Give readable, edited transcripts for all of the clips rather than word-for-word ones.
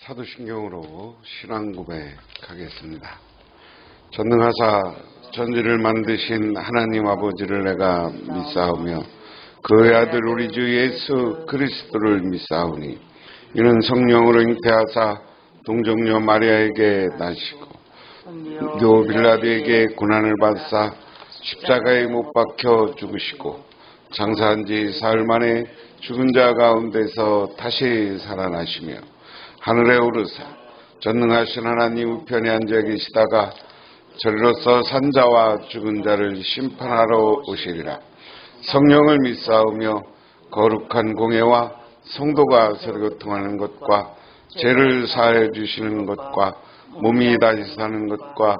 사도신경으로 신앙 고백하겠습니다. 전능하사 천지를 만드신 하나님 아버지를 내가 믿사오며 그의 아들 우리 주 예수 그리스도를 믿사오니 이는 성령으로 잉태하사 동정녀 마리아에게 나시고 요 빌라도에게 고난을 받사 십자가에 못 박혀 죽으시고 장사한 지 사흘 만에 죽은 자 가운데서 다시 살아나시며 하늘에 오르사 전능하신 하나님 우편에 앉아 계시다가 저리로서 산자와 죽은 자를 심판하러 오시리라. 성령을 믿사오며 거룩한 공예와 성도가 서로 교통하는 것과 죄를 사해 주시는 것과 몸이 다시 사는 것과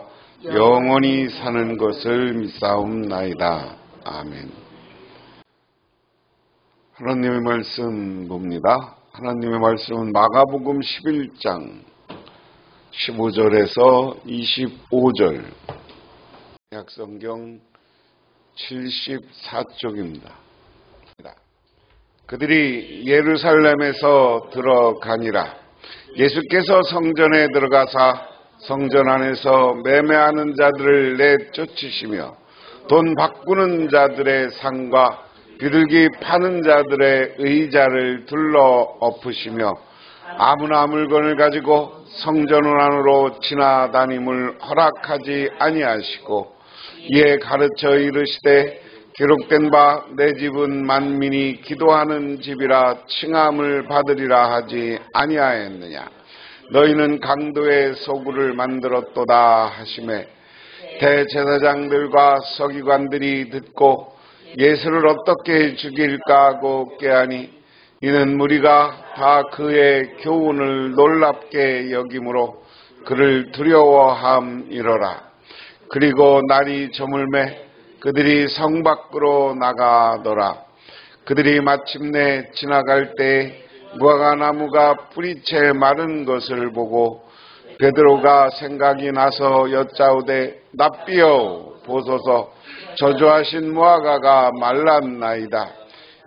영원히 사는 것을 믿사옵나이다. 아멘. 하나님의 말씀 봅니다. 하나님의 말씀은 마가복음 11장 15절에서 25절, 약성경 74쪽입니다. 그들이 예루살렘에서 들어가니라. 예수께서 성전에 들어가사 성전 안에서 매매하는 자들을 내쫓으시며 돈 바꾸는 자들의 상과 비둘기 파는 자들의 의자를 둘러 엎으시며 아무나 물건을 가지고 성전 안으로 지나다님을 허락하지 아니하시고 이에 가르쳐 이르시되 기록된 바 내 집은 만민이 기도하는 집이라 칭함을 받으리라 하지 아니하였느냐. 너희는 강도의 소굴을 만들었도다 하시매 대제사장들과 서기관들이 듣고 예수를 어떻게 죽일까 하고 꾀하니 이는 무리가 다 그의 교훈을 놀랍게 여김으로 그를 두려워함이로라. 그리고 날이 저물매 그들이 성 밖으로 나가더라. 그들이 마침내 지나갈 때 무화과나무가 뿌리채 마른 것을 보고 베드로가 생각이 나서 여짜오되 납비여 보소서 저주하신 무화과가 말랐나이다.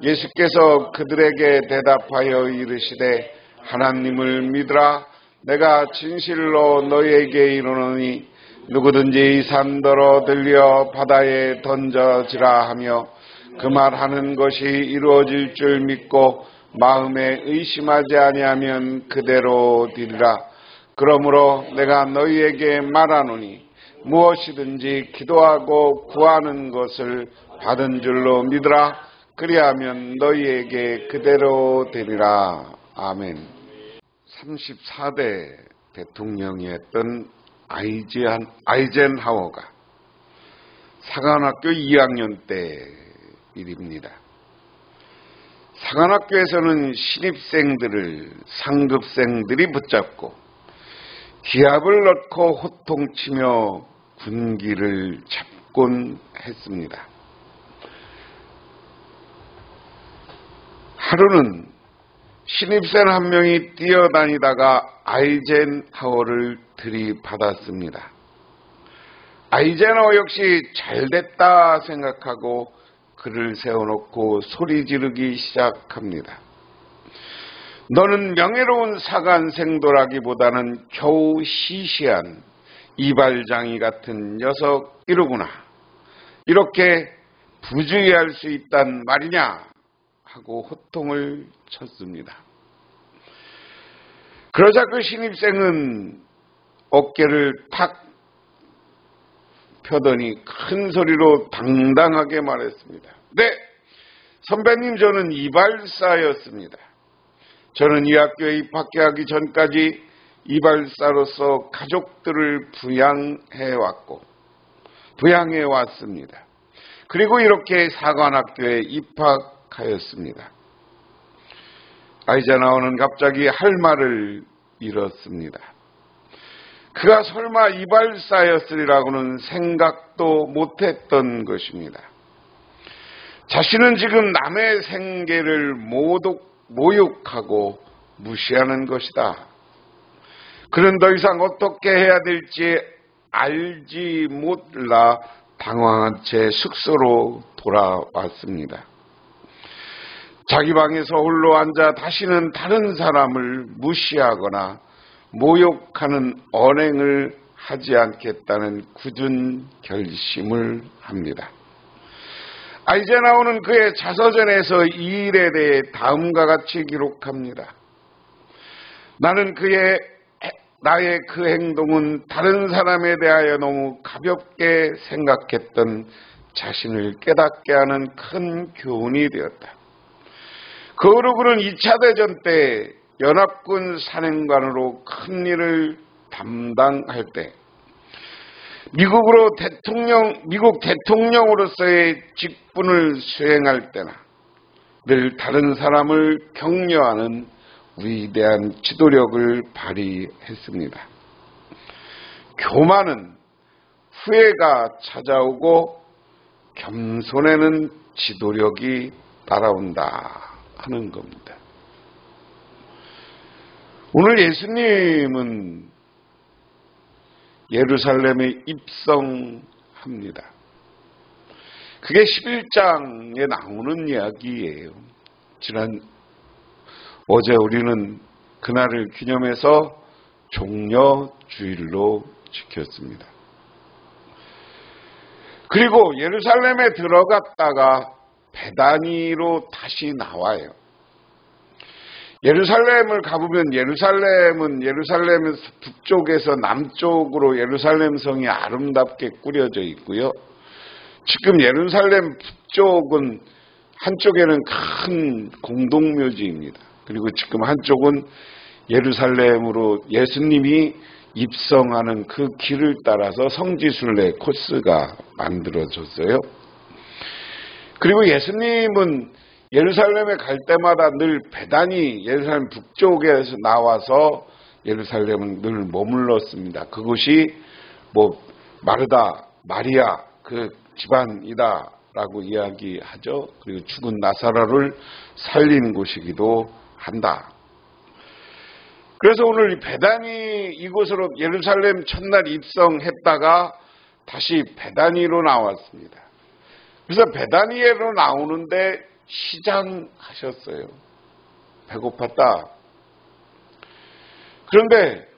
예수께서 그들에게 대답하여 이르시되 하나님을 믿으라. 내가 진실로 너희에게 이르노니 누구든지 이 산더러 들려 바다에 던져지라 하며 그 말하는 것이 이루어질 줄 믿고 마음에 의심하지 아니하면 그대로 되리라. 그러므로 내가 너희에게 말하노니 무엇이든지 기도하고 구하는 것을 받은 줄로 믿으라. 그리하면 너희에게 그대로 되리라. 아멘. 34대 대통령이었던 아이젠하워가 사관학교 2학년 때 일입니다. 사관학교에서는 신입생들을 상급생들이 붙잡고 기합을 넣고 호통치며 군기를 잡곤 했습니다. 하루는 신입생 한 명이 뛰어다니다가 아이젠하워를 들이받았습니다. 아이젠하워 역시 잘됐다 생각하고 그를 세워놓고 소리 지르기 시작합니다. 너는 명예로운 사관생도라기보다는 겨우 시시한 이발장이 같은 녀석이로구나. 이렇게 부주의할 수 있단 말이냐 하고 호통을 쳤습니다. 그러자 그 신입생은 어깨를 탁 펴더니 큰 소리로 당당하게 말했습니다. 네, 선배님, 저는 이발사였습니다. 저는 이 학교에 입학하기 전까지 이발사로서 가족들을 부양해 왔습니다. 그리고 이렇게 사관학교에 입학하였습니다. 아이젠하워는 갑자기 할 말을 잃었습니다. 그가 설마 이발사였으리라고는 생각도 못했던 것입니다. 자신은 지금 남의 생계를 모욕하고 무시하는 것이다. 그는 더 이상 어떻게 해야 될지 알지 못라 당황한 채 숙소로 돌아왔습니다. 자기 방에서 홀로 앉아 다시는 다른 사람을 무시하거나 모욕하는 언행을 하지 않겠다는 굳은 결심을 합니다. 이제 나오는 그의 자서전에서 이 일에 대해 다음과 같이 기록합니다. 나는 나의 그 행동은 다른 사람에 대하여 너무 가볍게 생각했던 자신을 깨닫게 하는 큰 교훈이 되었다. 그 후로 그는 2차 대전 때 연합군 사령관으로 큰 일을 담당할 때 미국 대통령으로서의 직분을 수행할 때나 늘 다른 사람을 격려하는 위대한 지도력을 발휘했습니다. 교만은 후회가 찾아오고 겸손에는 지도력이 따라온다 하는 겁니다. 오늘 예수님은 예루살렘에 입성합니다. 그게 11장에 나오는 이야기예요. 어제 우리는 그날을 기념해서 종려주일로 지켰습니다. 그리고 예루살렘에 들어갔다가 베다니로 다시 나와요. 예루살렘을 가보면 예루살렘에서 북쪽에서 남쪽으로 예루살렘 성이 아름답게 꾸려져 있고요. 지금 예루살렘 북쪽은 한쪽에는 큰 공동묘지입니다. 그리고 지금 한쪽은 예루살렘으로 예수님이 입성하는 그 길을 따라서 성지순례 코스가 만들어졌어요. 그리고 예수님은 예루살렘에 갈 때마다 늘 베다니 예루살렘 북쪽에서 나와서 예루살렘은 늘 머물렀습니다. 그곳이 마르다, 마리아 그 집안이다라고 이야기하죠. 그리고 죽은 나사로를 살린 곳이기도 한다. 그래서 오늘 베다니 이곳으로 예루살렘 첫날 입성했다가 다시 베다니로 나왔습니다. 그래서 베다니로 나오는데 시장하셨어요. 배고팠다. 그런데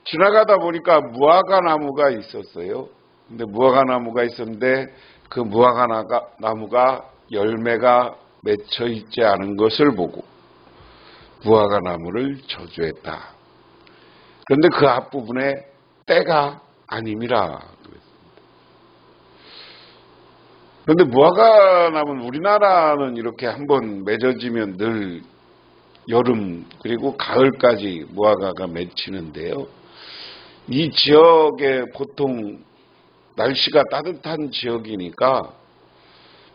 지나가다 보니까 무화과 나무가 있었어요. 근데 무화과 나무가 있었는데 그 무화과 나무가 열매가 맺혀 있지 않은 것을 보고 무화과 나무를 저주했다. 그런데 그 앞부분에 때가 아님이라 그랬습니다. 그런데 무화과 나무는 우리나라는 이렇게 한번 맺어지면 늘 여름 그리고 가을까지 무화과가 맺히는데요. 이 지역에 보통 날씨가 따뜻한 지역이니까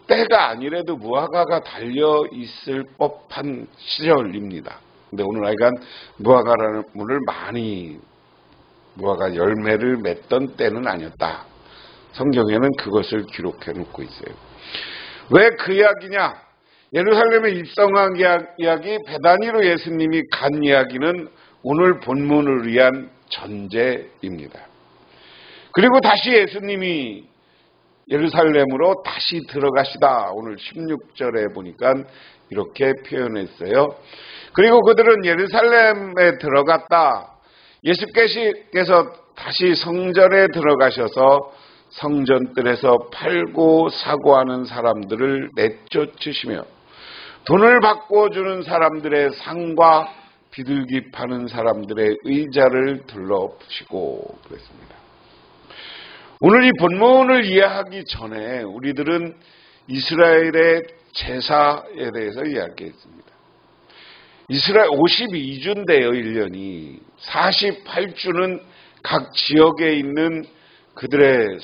때가 아니라도 무화과가 달려 있을 법한 시절입니다. 근데 오늘 하여간 무화과나무를 무화과 열매를 맺던 때는 아니었다. 성경에는 그것을 기록해 놓고 있어요. 왜 그 이야기냐? 예루살렘에 입성한 이야기, 베다니로 예수님이 간 이야기는 오늘 본문을 위한 전제입니다. 그리고 다시 예수님이 예루살렘으로 다시 들어가시다. 오늘 16절에 보니까 이렇게 표현했어요. 그리고 그들은 예루살렘에 들어갔다. 예수께서 다시 성전에 들어가셔서 성전들에서 팔고 사고 하는 사람들을 내쫓으시며 돈을 바꿔주는 사람들의 상과 비둘기 파는 사람들의 의자를 둘러붙이고 그랬습니다. 오늘 이 본문을 이해하기 전에 우리들은 이스라엘의 제사에 대해서 이야기했습니다. 이스라엘 52주인데요, 1년이. 48주는 각 지역에 있는 그들의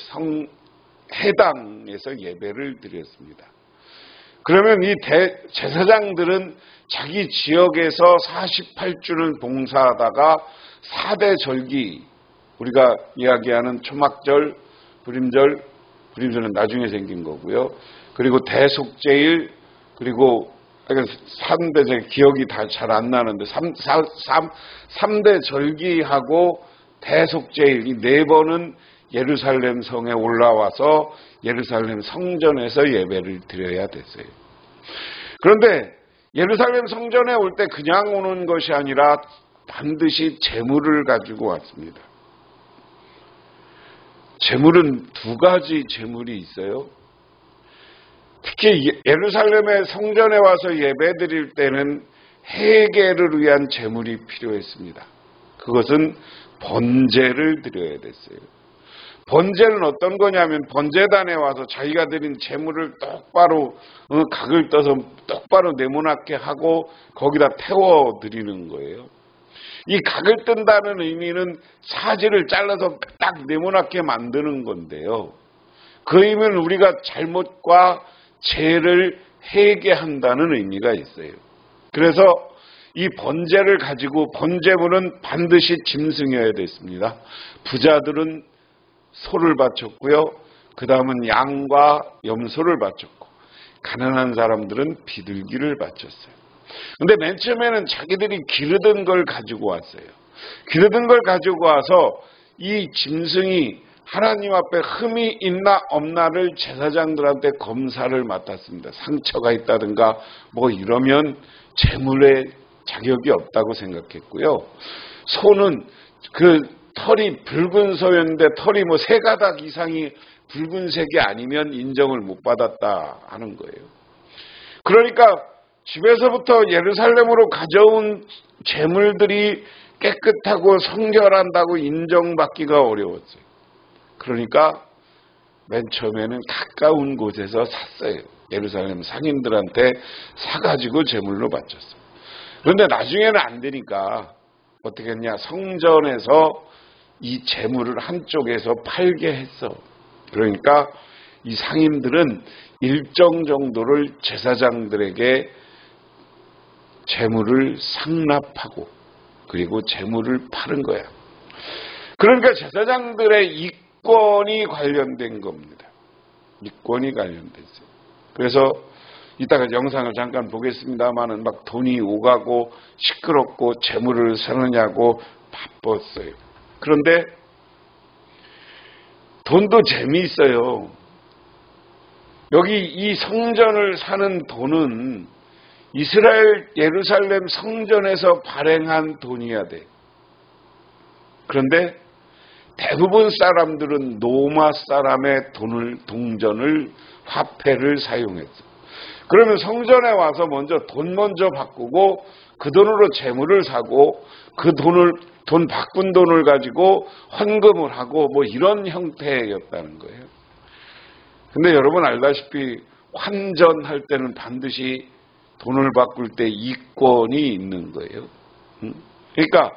해당에서 예배를 드렸습니다. 그러면 이 제사장들은 자기 지역에서 48주를 봉사하다가 4대 절기, 우리가 이야기하는 초막절, 부림절은 나중에 생긴 거고요. 그리고 대속제일, 그리고 3대 기억이 다 잘 안 나는데 3대 절기하고 대속제일 이 4번은 예루살렘 성에 올라와서 예루살렘 성전에서 예배를 드려야 됐어요. 그런데 예루살렘 성전에 올 때 그냥 오는 것이 아니라 반드시 재물을 가지고 왔습니다. 재물은 두 가지 재물이 있어요. 특히 예루살렘의 성전에 와서 예배드릴 때는 회개를 위한 재물이 필요했습니다. 그것은 번제를 드려야 됐어요. 번제는 어떤 거냐면 번제단에 와서 자기가 드린 재물을 똑바로 각을 떠서 똑바로 네모나게 하고 거기다 태워 드리는 거예요. 이 각을 뜬다는 의미는 사지를 잘라서 딱 네모나게 만드는 건데요. 그 의미는 우리가 잘못과 죄를 회개한다는 의미가 있어요. 그래서 이 번제를 가지고 번제물은 반드시 짐승이어야 됐습니다. 부자들은 소를 바쳤고요. 그 다음은 양과 염소를 바쳤고 가난한 사람들은 비둘기를 바쳤어요. 근데 맨 처음에는 자기들이 기르던 걸 가지고 왔어요. 기르던 걸 가지고 와서 이 짐승이 하나님 앞에 흠이 있나 없나를 제사장들한테 검사를 맡았습니다. 상처가 있다든가 뭐 이러면 제물에 자격이 없다고 생각했고요. 소는 그 털이 붉은 소였는데 털이 뭐 세 가닥 이상이 붉은색이 아니면 인정을 못 받았다 하는 거예요. 그러니까 집에서부터 예루살렘으로 가져온 제물들이 깨끗하고 성결한다고 인정받기가 어려웠어요. 그러니까 맨 처음에는 가까운 곳에서 샀어요. 예루살렘 상인들한테 사가지고 제물로 바쳤어요. 그런데 나중에는 안 되니까 어떻게 했냐, 성전에서 이 제물을 한쪽에서 팔게 했어. 그러니까 이 상인들은 일정 정도를 제사장들에게 제물을 상납하고 그리고 제물을 파는 거야. 그러니까 제사장들의 이권이 관련된 겁니다. 이권이 관련됐어요. 그래서 이따가 영상을 잠깐 보겠습니다만은 막 돈이 오가고 시끄럽고 재물을 사느냐고 바빴어요. 그런데 돈도 재미있어요. 여기 이 성전을 사는 돈은 이스라엘 예루살렘 성전에서 발행한 돈이어야 돼. 그런데 대부분 사람들은 로마 사람의 돈을 화폐를 사용했어. 그러면 성전에 와서 돈 먼저 바꾸고 그 돈으로 재물을 사고 그 돈 바꾼 돈을 가지고 헌금을 하고 뭐 이런 형태였다는 거예요. 근데 여러분 알다시피 환전할 때는 반드시 돈을 바꿀 때 이권이 있는 거예요. 그러니까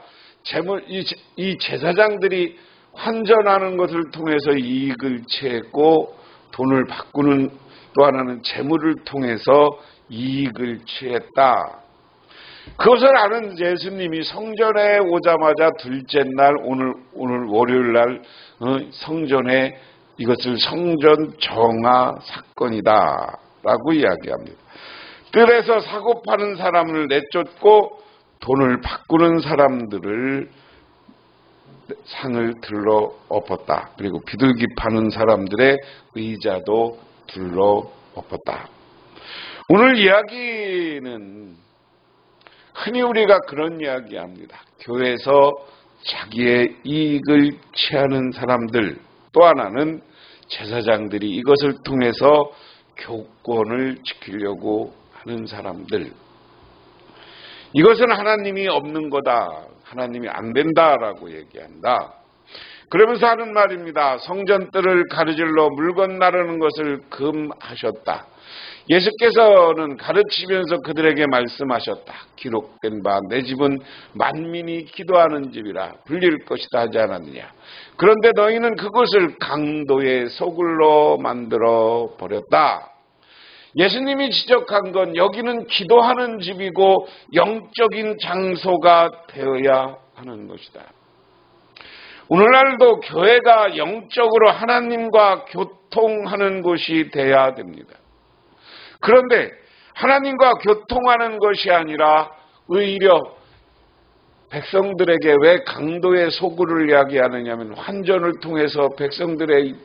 이 제사장들이 환전하는 것을 통해서 이익을 취했고 돈을 바꾸는 또 하나는 재물을 통해서 이익을 취했다. 그것을 아는 예수님이 성전에 오자마자 둘째 날 오늘 월요일 날 성전에 이것을 성전 정화 사건이다 라고 이야기합니다. 뜰에서 사고 파는 사람을 내쫓고 돈을 바꾸는 사람들을 상을 들러 엎었다. 그리고 비둘기 파는 사람들의 의자도 들러 엎었다. 오늘 이야기는 흔히 우리가 그런 이야기합니다. 교회에서 자기의 이익을 취하는 사람들, 또 하나는 제사장들이 이것을 통해서 교권을 지키려고 하는 사람들. 이것은 하나님이 없는 거다. 하나님이 안 된다라고 얘기한다. 그러면서 하는 말입니다. 성전뜰을 가르질러 물건 나르는 것을 금하셨다. 예수께서는 가르치면서 그들에게 말씀하셨다. 기록된 바 내 집은 만민이 기도하는 집이라 불릴 것이다 하지 않았느냐. 그런데 너희는 그것을 강도의 소굴로 만들어 버렸다. 예수님이 지적한 건 여기는 기도하는 집이고 영적인 장소가 되어야 하는 것이다. 오늘날도 교회가 영적으로 하나님과 교통하는 곳이 돼야 됩니다. 그런데 하나님과 교통하는 것이 아니라 오히려 백성들에게 왜 강도의 소굴을 이야기하느냐면 환전을 통해서 백성들의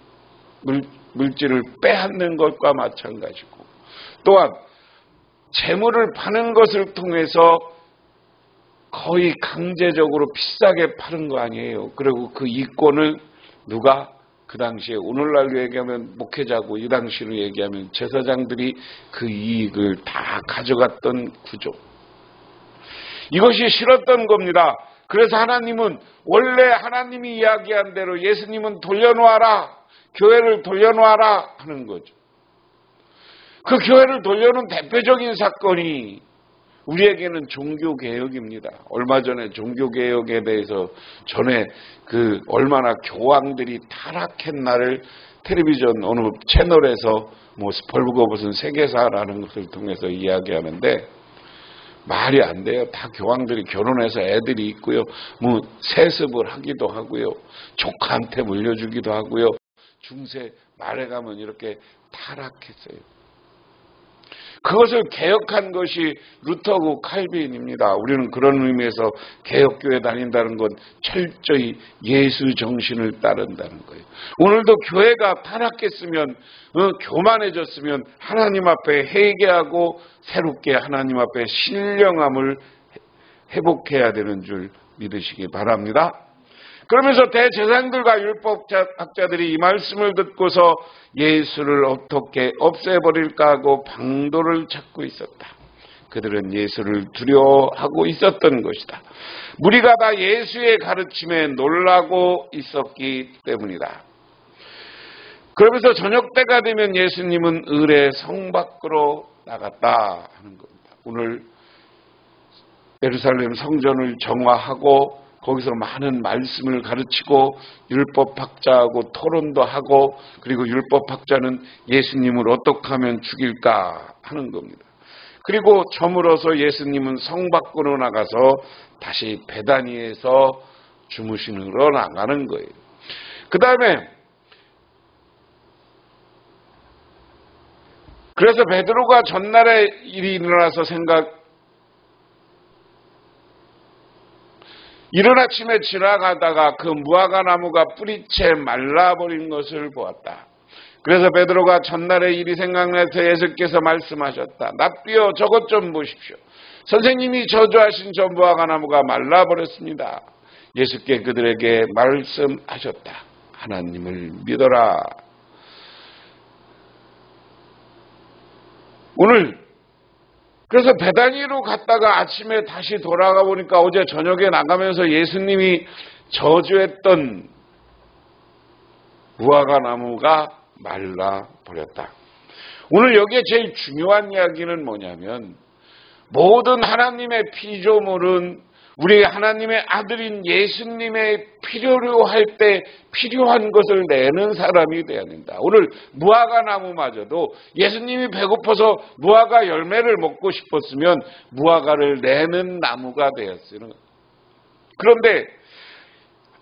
물질을 빼앗는 것과 마찬가지고, 또한 재물을 파는 것을 통해서 거의 강제적으로 비싸게 파는 거 아니에요. 그리고 그 이권을 누가 그 당시에 오늘날로 얘기하면 목회자고 이 당시로 얘기하면 제사장들이 그 이익을 다 가져갔던 구조. 이것이 싫었던 겁니다. 그래서 하나님은 원래 하나님이 이야기한 대로 예수님은 돌려놓아라. 교회를 돌려놓아라 하는 거죠. 그 교회를 돌려놓은 대표적인 사건이 우리에게는 종교개혁입니다. 얼마 전에 종교개혁에 대해서 전에 얼마나 교황들이 타락했나를 텔레비전 어느 채널에서 스펄브가 무슨 세계사라는 것을 통해서 이야기하는데 말이 안 돼요. 다 교황들이 결혼해서 애들이 있고요. 세습을 하기도 하고요. 조카한테 물려주기도 하고요. 중세 말에 가면 이렇게 타락했어요. 그것을 개혁한 것이 루터고 칼빈입니다. 우리는 그런 의미에서 개혁교회 다닌다는 건 철저히 예수 정신을 따른다는 거예요. 오늘도 교회가 타락했으면, 교만해졌으면 하나님 앞에 회개하고 새롭게 하나님 앞에 신령함을 회복해야 되는 줄 믿으시기 바랍니다. 그러면서 대제사장들과 율법학자들이 이 말씀을 듣고서 예수를 어떻게 없애버릴까 하고 방도를 찾고 있었다. 그들은 예수를 두려워하고 있었던 것이다. 무리가 다 예수의 가르침에 놀라고 있었기 때문이다. 그러면서 저녁 때가 되면 예수님은 을의 성 밖으로 나갔다 하는 겁니다. 오늘 예루살렘 성전을 정화하고 거기서 많은 말씀을 가르치고 율법학자하고 토론도 하고 그리고 율법학자는 예수님을 어떻게 하면 죽일까 하는 겁니다. 그리고 저물어서 예수님은 성 밖으로 나가서 다시 베다니에서 주무시러 나가는 거예요. 그 다음에 그래서 베드로가 전날에 일이 일어나서 이른 아침에 지나가다가 그 무화과 나무가 뿌리채 말라버린 것을 보았다. 그래서 베드로가 전날의 일이 생각나서 예수께서 말씀하셨다. 납비여 저것 좀 보십시오. 선생님이 저주하신 저 무화과 나무가 말라버렸습니다. 예수께 그들에게 말씀하셨다. 하나님을 믿어라. 오늘 그래서 베다니로 갔다가 아침에 다시 돌아가 보니까 어제 저녁에 나가면서 예수님이 저주했던 무화과 나무가 말라버렸다. 오늘 여기에 제일 중요한 이야기는 뭐냐면 모든 하나님의 피조물은 우리 하나님의 아들인 예수님의 필요로 할 때 필요한 것을 내는 사람이 되어야 된다. 오늘 무화과 나무마저도 예수님이 배고파서 무화과 열매를 먹고 싶었으면 무화과를 내는 나무가 되었어요. 그런데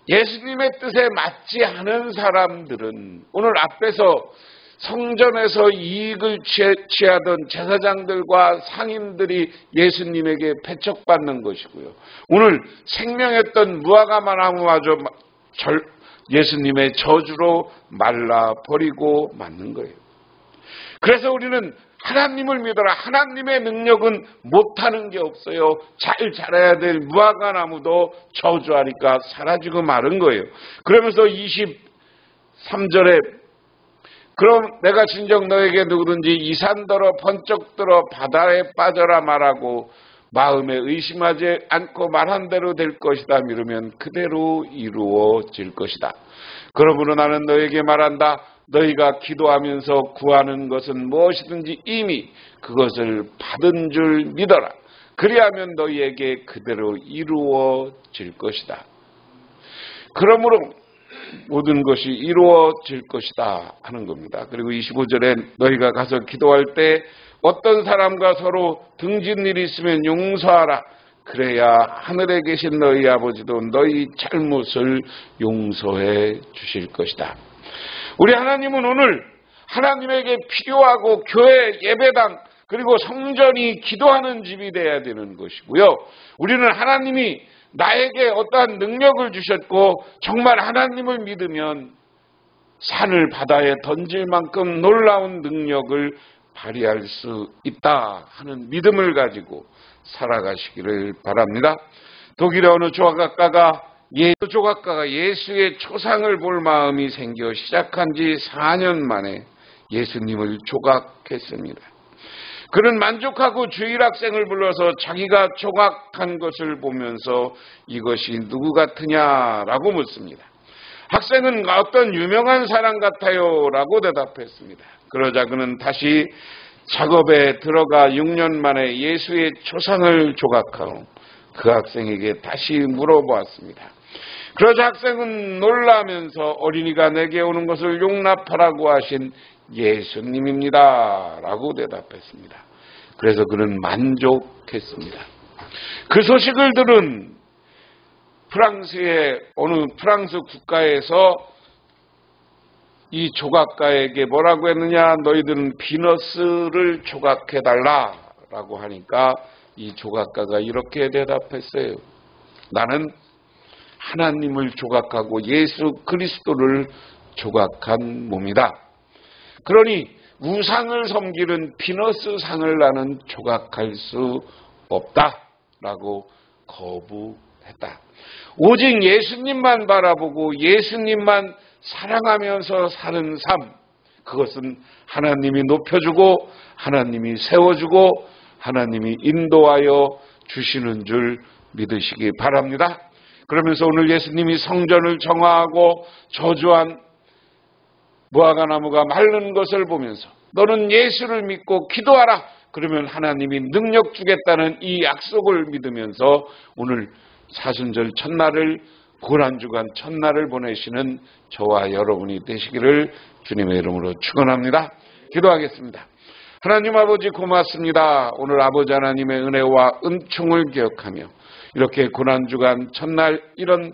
예수님의 뜻에 맞지 않은 사람들은 오늘 앞에서 성전에서 이익을 취하던 제사장들과 상인들이 예수님에게 배척받는 것이고요. 오늘 생명했던 무화과 나무마저 예수님의 저주로 말라버리고 맞는 거예요. 그래서 우리는 하나님을 믿어라. 하나님의 능력은 못하는 게 없어요. 잘 자라야 될 무화과 나무도 저주하니까 사라지고 마른 거예요. 그러면서 23절에 그럼 내가 진정 너에게 누구든지 이 산더러 번쩍 들어 바다에 빠져라 말하고 마음에 의심하지 않고 말한 대로 될 것이다 미루면 그대로 이루어질 것이다. 그러므로 나는 너에게 말한다. 너희가 기도하면서 구하는 것은 무엇이든지 이미 그것을 받은 줄 믿어라. 그리하면 너희에게 그대로 이루어질 것이다. 그러므로 모든 것이 이루어질 것이다 하는 겁니다. 그리고 25절에 너희가 가서 기도할 때 어떤 사람과 서로 등진 일이 있으면 용서하라. 그래야 하늘에 계신 너희 아버지도 너희 잘못을 용서해 주실 것이다. 우리 하나님은 오늘 하나님에게 필요하고 교회 예배당 그리고 성전이 기도하는 집이 돼야 되는 것이고요. 우리는 하나님이 나에게 어떠한 능력을 주셨고 정말 하나님을 믿으면 산을 바다에 던질 만큼 놀라운 능력을 발휘할 수 있다 하는 믿음을 가지고 살아가시기를 바랍니다. 독일의 어느 조각가가 예수의 초상을 볼 마음이 생겨 시작한 지 4년 만에 예수님을 조각했습니다. 그는 만족하고 주일 학생을 불러서 자기가 조각한 것을 보면서 이것이 누구 같으냐라고 묻습니다. 학생은 어떤 유명한 사람 같아요 라고 대답했습니다. 그러자 그는 다시 작업에 들어가 6년 만에 예수의 초상을 조각하고 그 학생에게 다시 물어보았습니다. 그러자 학생은 놀라면서 어린이가 내게 오는 것을 용납하라고 하신 예수님입니다 라고 대답했습니다. 그래서 그는 만족했습니다. 그 소식을 들은 프랑스의 어느 프랑스 국가에서 이 조각가에게 뭐라고 했느냐, 너희들은 비너스를 조각해달라라고 하니까 이 조각가가 이렇게 대답했어요. 나는 하나님을 조각하고 예수 그리스도를 조각한 몸이다. 그러니 우상을 섬기는 비너스 상을 나는 조각할 수 없다라고 거부했다. 오직 예수님만 바라보고 예수님만 사랑하면서 사는 삶, 그것은 하나님이 높여주고 하나님이 세워주고 하나님이 인도하여 주시는 줄 믿으시기 바랍니다. 그러면서 오늘 예수님이 성전을 정화하고 저주한 무화과나무가 마른 것을 보면서 너는 예수를 믿고 기도하라. 그러면 하나님이 능력 주겠다는 이 약속을 믿으면서 오늘 사순절 첫날을, 고난주간 첫날을 보내시는 저와 여러분이 되시기를 주님의 이름으로 축원합니다. 기도하겠습니다. 하나님 아버지 고맙습니다. 오늘 아버지 하나님의 은혜와 은총을 기억하며 이렇게 고난주간 첫날 이런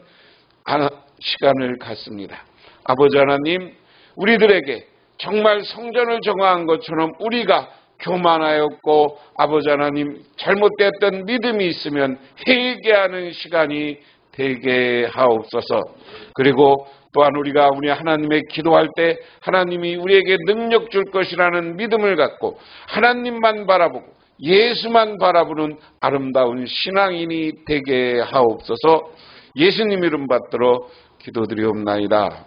시간을 갖습니다. 아버지 하나님, 우리들에게 정말 성전을 정화한 것처럼 우리가 교만하였고 아버지 하나님 잘못됐던 믿음이 있으면 회개하는 시간이 되게 하옵소서. 그리고 또한 우리가 우리 하나님의 기도할 때 하나님이 우리에게 능력 줄 것이라는 믿음을 갖고 하나님만 바라보고 예수만 바라보는 아름다운 신앙인이 되게 하옵소서. 예수님 이름 받들어 기도드리옵나이다.